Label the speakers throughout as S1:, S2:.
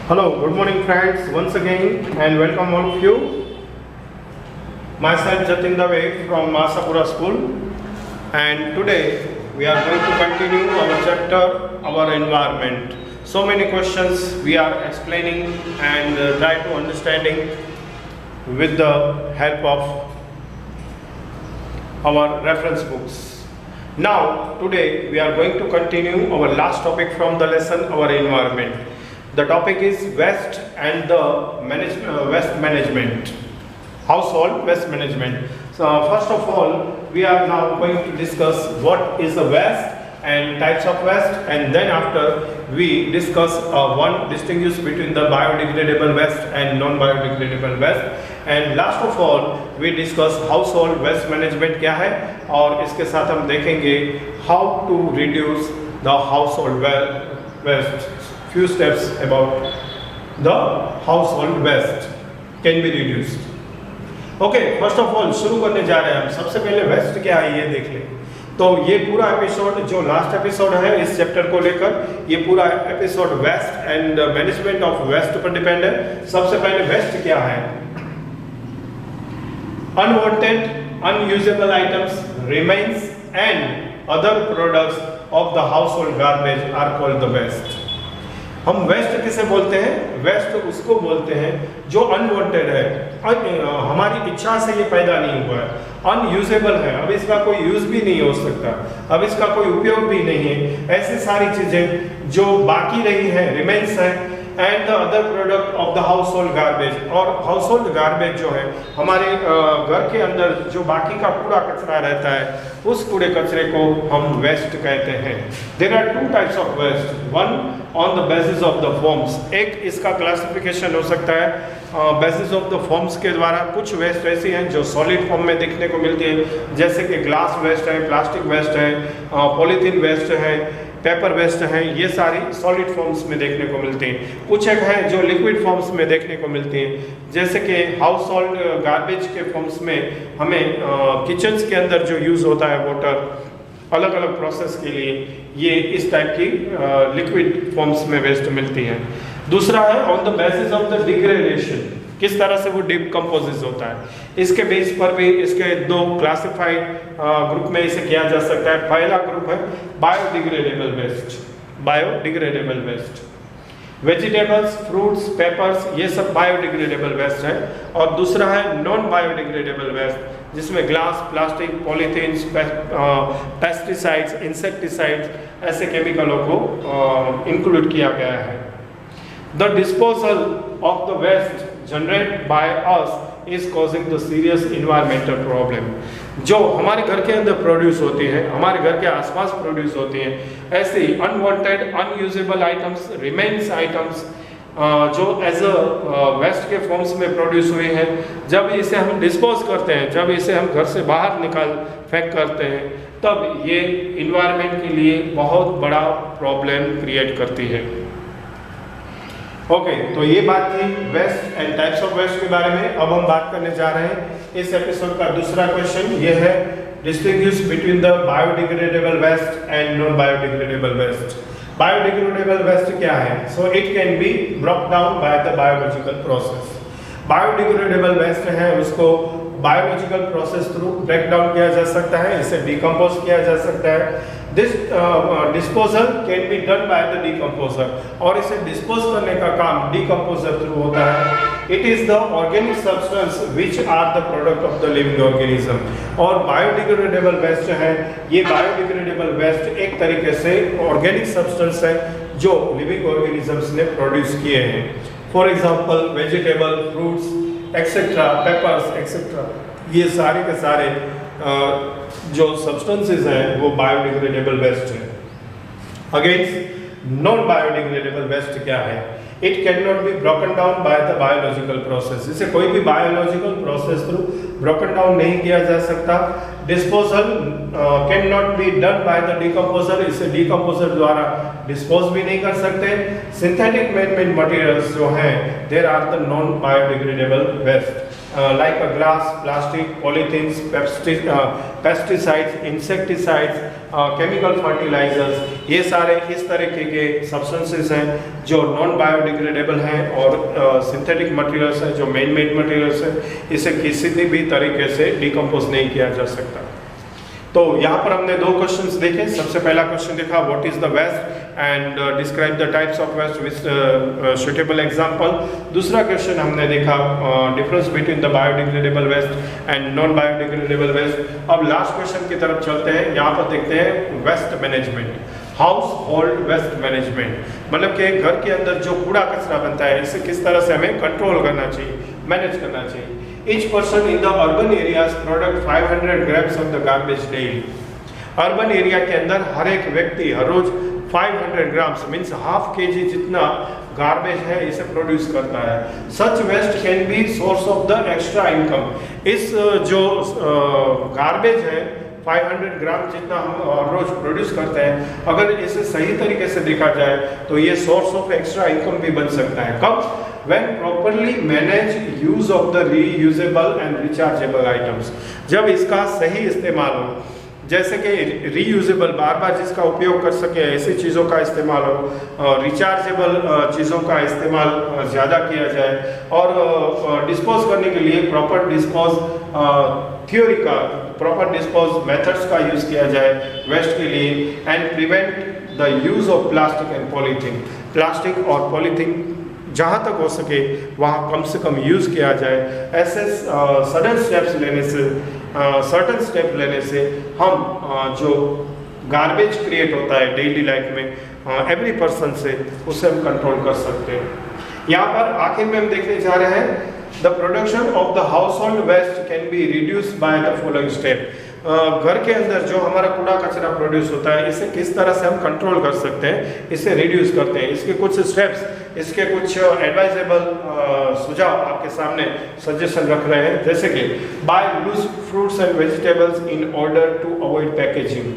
S1: Hello, good morning friends, once again and welcome all of you. Myself Jatin Dave from Masapura School, and today we are going to continue our chapter, our environment. So many questions we are explaining and try to understanding with the help of our reference books. Now today we are going to continue our last topic from the lesson, our environment. The topic is waste and the waste management, household waste management. So first of all, we are now going to discuss what is the waste and types of waste, and then after we discuss one distinguish between the biodegradable waste and non-biodegradable waste, and last of all we discuss household waste management क्या है, और इसके साथ हम देखेंगे how to reduce the household waste. Few steps about the household waste can be reduced. Okay, first of all शुरू करने जा रहे हैं हम. सबसे पहले वेस्ट क्या है ये देख लें. तो ये पूरा एपिसोड जो लास्ट एपिसोड है इस चैप्टर को लेकर, ये पूरा episode waste and management of waste पर डिपेंड है. सबसे पहले वेस्ट क्या है? Unwanted, unusable items, remains and other products of the household garbage are called the waste. हम वेस्ट किसे बोलते हैं? वेस्ट उसको बोलते हैं जो अनवांटेड है, हमारी इच्छा से ये पैदा नहीं हुआ है, अनयूजेबल है, अब इसका कोई यूज भी नहीं हो सकता, अब इसका कोई उपयोग भी नहीं है. ऐसी सारी चीजें जो बाकी रही हैं, रिमेन्स है, and the other product of the house hold garbage. और हाउस होल्ड गार्बेज जो है हमारे घर के अंदर जो बाकी का कूड़ा कचरा रहता है, उस कूड़े कचरे को हम वेस्ट कहते हैं. There are two types of waste, one on the basis of the forms. एक इसका क्लासिफिकेशन हो सकता है बेसिस ऑफ द फॉर्म्स के द्वारा. कुछ वेस्ट ऐसी हैं जो सॉलिड फॉर्म में दिखने को मिलती है, जैसे कि ग्लास वेस्ट है, प्लास्टिक वेस्ट है, पॉलीथीन वेस्ट है, पेपर वेस्ट है, ये सारी सॉलिड फॉर्म्स में देखने को मिलती हैं. कुछ एक है जो लिक्विड फॉर्म्स में देखने को मिलती हैं, जैसे कि हाउस होल्ड गार्बेज के फॉर्म्स में हमें किचन्स के अंदर जो यूज़ होता है वाटर अलग अलग प्रोसेस के लिए, ये इस टाइप की लिक्विड फॉर्म्स में वेस्ट मिलती हैं. दूसरा है on the basis of the degradation, किस तरह से वो डिकम्पोजिस होता है, इसके बेस पर भी इसके दो क्लासिफाइड ग्रुप में इसे किया जा सकता है. पहला ग्रुप है biodegradable waste, biodegradable waste. Vegetables, fruits, papers, ये सब बायोडिग्रेडेबल वेस्ट है. और दूसरा है नॉन बायोडिग्रेडेबल वेस्ट, जिसमें glass, plastic, polythenes, pesticides, insecticides, ऐसे केमिकलों को इंक्लूड किया गया है. The disposal of the waste generate by us is causing the serious environmental problem. जो हमारे घर के अंदर प्रोड्यूस होती है, हमारे घर के आसपास प्रोड्यूस होती हैं, ऐसी unwanted, unusable items, remains items जो एज अ वेस्ट के फॉर्म्स में प्रोड्यूस हुए हैं, जब इसे हम डिस्पोज करते हैं, जब इसे हम घर से बाहर फेंक करते हैं, तब ये इन्वायरमेंट के लिए बहुत बड़ा प्रॉब्लम क्रिएट करती है. ओके, तो ये बात थी waste and types of waste के बारे में. अब हम बात करने जा रहे हैं इस एपिसोड का दूसरा क्वेश्चन. ये है distinguish between the biodegradable waste and non biodegradable waste. Biodegradable waste क्या है? So it can be broke down by the biological process. Biodegradable waste है उसको biological process through break down किया जा सकता है, इसे डिकम्पोज किया जा सकता है. This disposal can be done by the decomposer, और इसे डिस्पोज करने का काम डिकम्पोजर थ्रू होता है. It is the organic substance which are the product of the living organism. और बायोडिग्रेडेबल वेस्ट है, ये बायोडिग्रेडेबल वेस्ट एक तरीके से ऑर्गेनिक सब्सटेंस है जो लिविंग ऑर्गेनिजम्स ने प्रोड्यूस किए हैं. For example vegetable, fruits etcetera, papers etcetera, ये सारे के सारे जो सब्सटेंसेस हैं वो बायोडिग्रेडेबल वेस्ट है. अगेंस्ट नॉन बायोडिग्रेडेबल वेस्ट क्या है? It can not be broken down by the biological process. इसे कोई भी biological process through broken down नहीं किया जा सकता. Disposal can not be done by the decomposer, इसे डिकम्पोजर द्वारा डिस्पोज भी नहीं कर सकते. सिंथेटिक मैन मेड मटेरियल्स जो हैं there are the non biodegradable waste. like a glass, plastic, polythenes, pesticides, insecticides, chemical fertilizers, ये सारे इस तरीके के सब्सटेंसेस हैं जो नॉन बायोडिग्रेडेबल हैं और सिंथेटिक मटेरियल्स हैं जो मैन मेड मटेरियल्स हैं, इसे किसी भी तरीके से डिकम्पोज नहीं किया जा सकता। तो यहाँ पर हमने दो क्वेश्चंस देखे। सबसे पहला क्वेश्चन देखा what is the waste and describe the types of waste with suitable example. दूसरा क्वेश्चन हमने देखा difference between the biodegradable waste and non biodegradable waste. अब लास्ट क्वेश्चन की तरफ चलते हैं। यहाँ पर देखते हैं waste management, household waste management, मतलब कि घर के अंदर जो कूड़ा कचरा बनता है इसे किस तरह से हमें कंट्रोल करना चाहिए, मैनेज करना चाहिए। Each person in the urban areas product 500 grams of the garbage daily. Urban area के अंदर हर एक व्यक्ति हर रोज 500 ग्राम्स मीन्स हाफ kg जितना गार्बेज है इसे प्रोड्यूस करता है। Such waste can be source of the extra income. इस जो गार्बेज है 500 ग्राम जितना हम रोज प्रोड्यूस करते हैं, अगर इसे सही तरीके से देखा जाए तो ये सोर्स ऑफ एक्स्ट्रा इनकम भी बन सकता है। कब? When properly manage use of the reusable and rechargeable items, जब इसका सही इस्तेमाल हो, जैसे कि रीयूजेबल बार बार जिसका उपयोग कर सके ऐसी चीज़ों का इस्तेमाल हो, रिचार्जेबल चीज़ों का इस्तेमाल ज़्यादा किया जाए और डिस्पोज करने के लिए प्रॉपर डिस्पोज थ्योरी का, प्रॉपर डिस्पोज मेथड्स का यूज़ किया जाए वेस्ट के लिए and prevent the use of plastic and polythene. Plastic और पॉलीथीन जहाँ तक हो सके वहाँ कम से कम यूज़ किया जाए। ऐसे सडन स्टेप्स लेने से, सर्टन स्टेप लेने से हम जो गार्बेज क्रिएट होता है डेली लाइफ में एवरी पर्सन से, उसे हम कंट्रोल कर सकते हैं। यहाँ पर आखिर में हम देखने जा रहे हैं the production of the household waste can be reduce by the following step. घर के अंदर जो हमारा कूड़ा कचरा प्रोड्यूस होता है इसे किस तरह से हम कंट्रोल कर सकते हैं, इसे रिड्यूस करते हैं। इसके कुछ स्टेप्स, इसके कुछ एडवाइजेबल सुझाव आपके सामने सजेशन रख रहे हैं, जैसे कि buy loose fruits and vegetables in order to avoid packaging.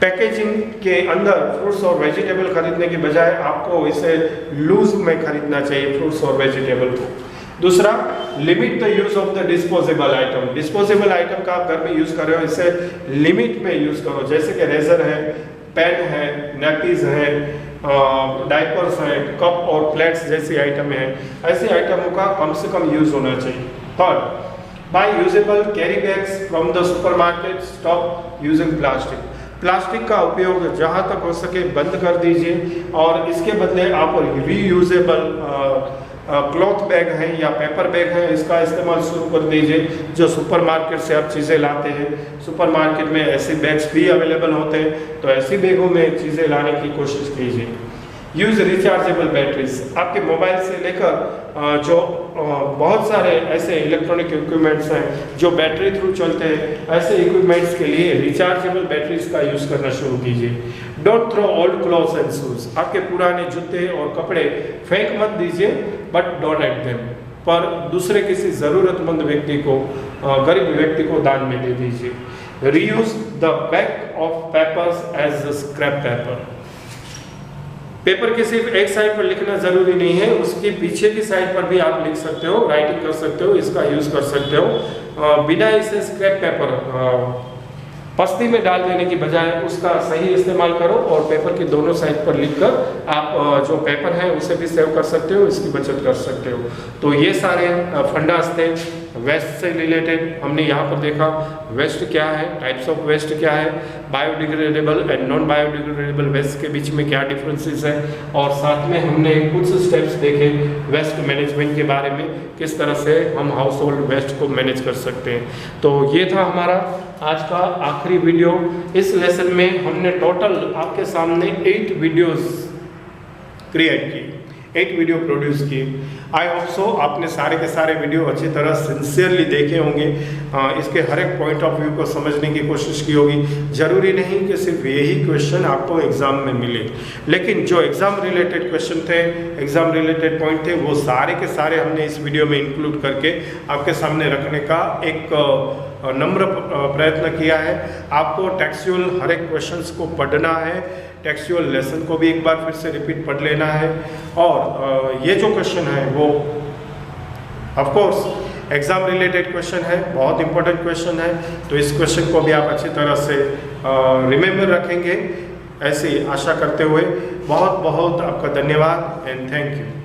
S1: Packaging के अंदर फ्रूट्स और वेजिटेबल खरीदने की बजाय आपको इसे लूज में खरीदना चाहिए फ्रूट्स और वेजिटेबल को। दूसरा, limit the use of the disposable item. Disposable item का आप घर में यूज कर रहे हो इसे लिमिट में यूज करो, जैसे कि रेजर है, पेन है, नैपकिन्स है, डायपर्स है, कप और प्लेट्स जैसी आइटम है, ऐसी आइटमों का कम से कम यूज होना चाहिए। Third, buy usable carry bags from the supermarket, stop using plastic. Plastic का उपयोग जहाँ तक हो सके बंद कर दीजिए और इसके बदले आप रीयूजेबल क्लॉथ बैग है या पेपर बैग है इसका इस्तेमाल शुरू कर दीजिए। जो सुपरमार्केट से आप चीज़ें लाते हैं, सुपरमार्केट में ऐसे बैग्स भी अवेलेबल होते हैं, तो ऐसी बैगों में चीज़ें लाने की कोशिश कीजिए। Use rechargeable batteries. आपके मोबाइल से लेकर जो बहुत सारे ऐसे इलेक्ट्रॉनिक इक्विपमेंट्स हैं जो बैटरी थ्रू चलते हैं, ऐसे इक्विपमेंट्स के लिए रिचार्जेबल बैटरीज का यूज़ करना शुरू कीजिए। Don't throw old clothes and shoes. आपके पुराने जूते और कपड़े फेंक मत दीजिए, बट डोनेट देम, पर दूसरे किसी ज़रूरतमंद व्यक्ति को, गरीब व्यक्ति को दान में दे दीजिए। Reuse the back of papers as scrap paper. Paper के सिर्फ एक साइड पर लिखना जरूरी नहीं है, उसके पीछे की साइड पर भी आप लिख सकते हो, राइटिंग कर सकते हो, इसका यूज कर सकते हो। बिना इसे स्क्रैप पेपर पस्ती में डाल देने की बजाय उसका सही इस्तेमाल करो और पेपर की दोनों साइड पर लिखकर आप जो पेपर है उसे भी सेव कर सकते हो, इसकी बचत कर सकते हो। तो ये सारे फंडास थे वेस्ट से रिलेटेड। हमने यहाँ पर देखा वेस्ट क्या है, टाइप्स ऑफ वेस्ट क्या है, biodegradable and non biodegradable waste के बीच में क्या डिफरेंसेस है, और साथ में हमने कुछ स्टेप्स देखे वेस्ट मैनेजमेंट के बारे में, किस तरह से हम हाउस होल्ड वेस्ट को मैनेज कर सकते हैं। तो ये था हमारा आज का आखिरी वीडियो। इस लेसन में हमने टोटल आपके सामने 8 वीडियोस क्रिएट की, 8 वीडियो प्रोड्यूस किए। आई होप सो आपने सारे के सारे वीडियो अच्छी तरह सिंसियरली देखे होंगे, इसके हर एक पॉइंट ऑफ व्यू को समझने की कोशिश की होगी। ज़रूरी नहीं कि सिर्फ यही क्वेश्चन आपको एग्ज़ाम में मिले, लेकिन जो एग्ज़ाम रिलेटेड क्वेश्चन थे, एग्ज़ाम रिलेटेड पॉइंट थे, वो सारे के सारे हमने इस वीडियो में इंक्लूड करके आपके सामने रखने का एक नम्र प्रयत्न किया है। आपको टेक्सचुअल हर एक क्वेश्चंस को पढ़ना है, टेक्सचुअल लेसन को भी एक बार फिर से रिपीट पढ़ लेना है, और ये जो क्वेश्चन है वो of course exam related question है, बहुत इंपॉर्टेंट क्वेश्चन है, तो इस क्वेश्चन को भी आप अच्छी तरह से रिमेम्बर रखेंगे, ऐसी आशा करते हुए बहुत बहुत आपका धन्यवाद एंड थैंक यू।